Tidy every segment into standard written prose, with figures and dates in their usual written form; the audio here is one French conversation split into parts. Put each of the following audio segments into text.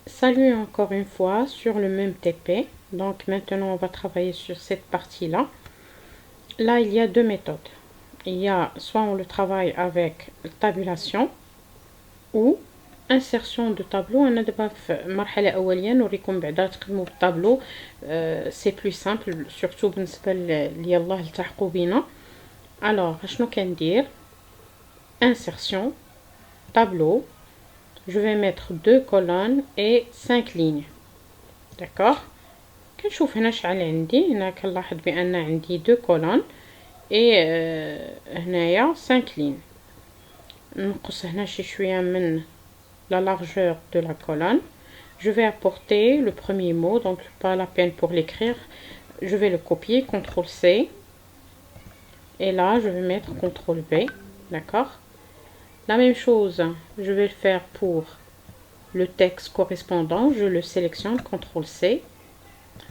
Salut encore une fois sur le même TP. Donc maintenant on va travailler sur cette partie-là. Là il y a deux méthodes. Il y a soit on le travaille avec tabulation ou insertion de tableau. أنا دابا في المرحلة الأولية نوريكم بعدا تخدموا بالطابلو. سي بلو سامبل سورتو بالنسبة اللي يلاه التحقوا بينا. الوغ شنو كندير؟ insertion tableau. Je vais mettre 2 colonnes et 5 lignes. D'accord. كنشوف هنا شحال عندي. هنا كنلاحظ بان عندي 2 colonnes et هنايا 5 lignes. نقص هنا شي شويه من la largeur de la colonne. Je vais apporter le premier mot, donc pas la peine pour l'écrire. Je vais le copier, CTRL C. Et là, je vais mettre CTRL V. D'accord. La même chose, je vais le faire pour le texte correspondant. Je le sélectionne, CTRL C.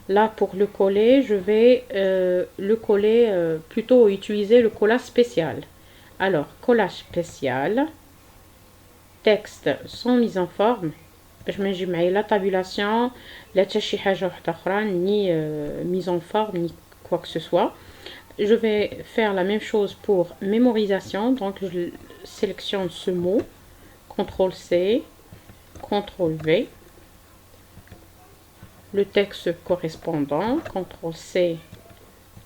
Là, pour le coller, je vais le coller, plutôt utiliser le collage spécial. Alors, collage spécial, texte sans mise en forme. Je mets la tabulation, la ni mise en forme, ni quoi que ce soit. Je vais faire la même chose pour mémorisation. Donc, je sélectionne ce mot, CTRL C, CTRL V. Le texte correspondant, CTRL C.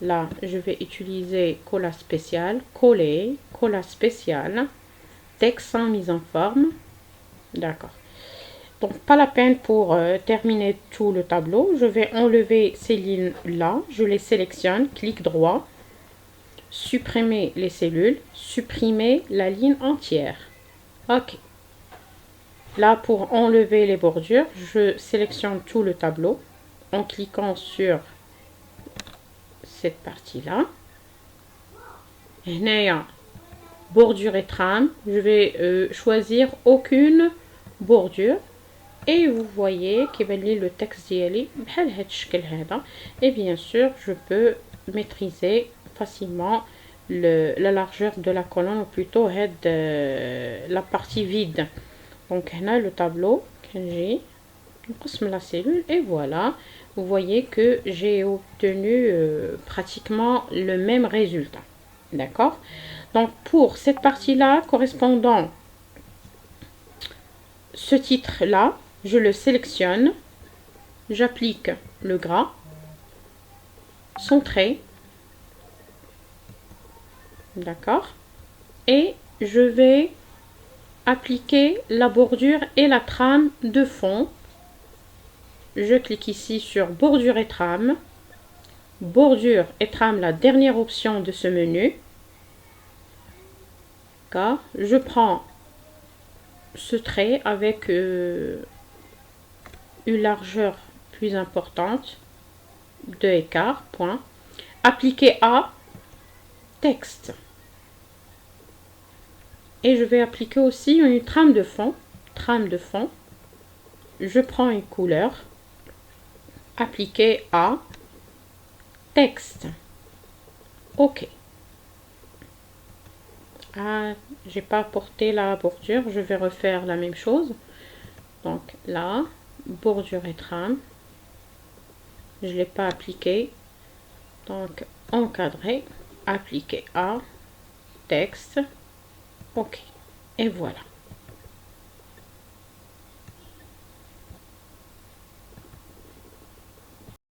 Là, je vais utiliser collage spécial, coller, collage spécial, texte sans mise en forme. D'accord. Donc, pas la peine pour terminer tout le tableau. Je vais enlever ces lignes-là. Je les sélectionne, clic droit, supprimer les cellules, supprimer la ligne entière. OK. Là, pour enlever les bordures, je sélectionne tout le tableau en cliquant sur cette partie-là. Bordure et trame. Je vais choisir aucune bordure. Et vous voyez qu'il va lire le texte d'Yali. Et bien sûr, je peux maîtriser facilement la largeur de la colonne, ou plutôt la partie vide. Donc, là, le tableau, la cellule, et voilà. Vous voyez que j'ai obtenu pratiquement le même résultat. D'accord. Donc, pour cette partie-là, correspondant ce titre-là, je le sélectionne, j'applique le gras, centré, d'accord, et je vais appliquer la bordure et la trame de fond. Je clique ici sur bordure et trame. Bordure et trame, la dernière option de ce menu. D'accord. Je prends ce trait avec une largeur plus importante, 2 écarts, point. Appliquer à texte. Et je vais appliquer aussi une trame de fond. Trame de fond. Je prends une couleur. Appliquer à texte. OK. Ah, j'ai pas apporté la bordure. Je vais refaire la même chose. Donc là, bordure et trame. Je l'ai pas appliqué. Donc encadrer. Appliquer à texte. OK. Et voilà.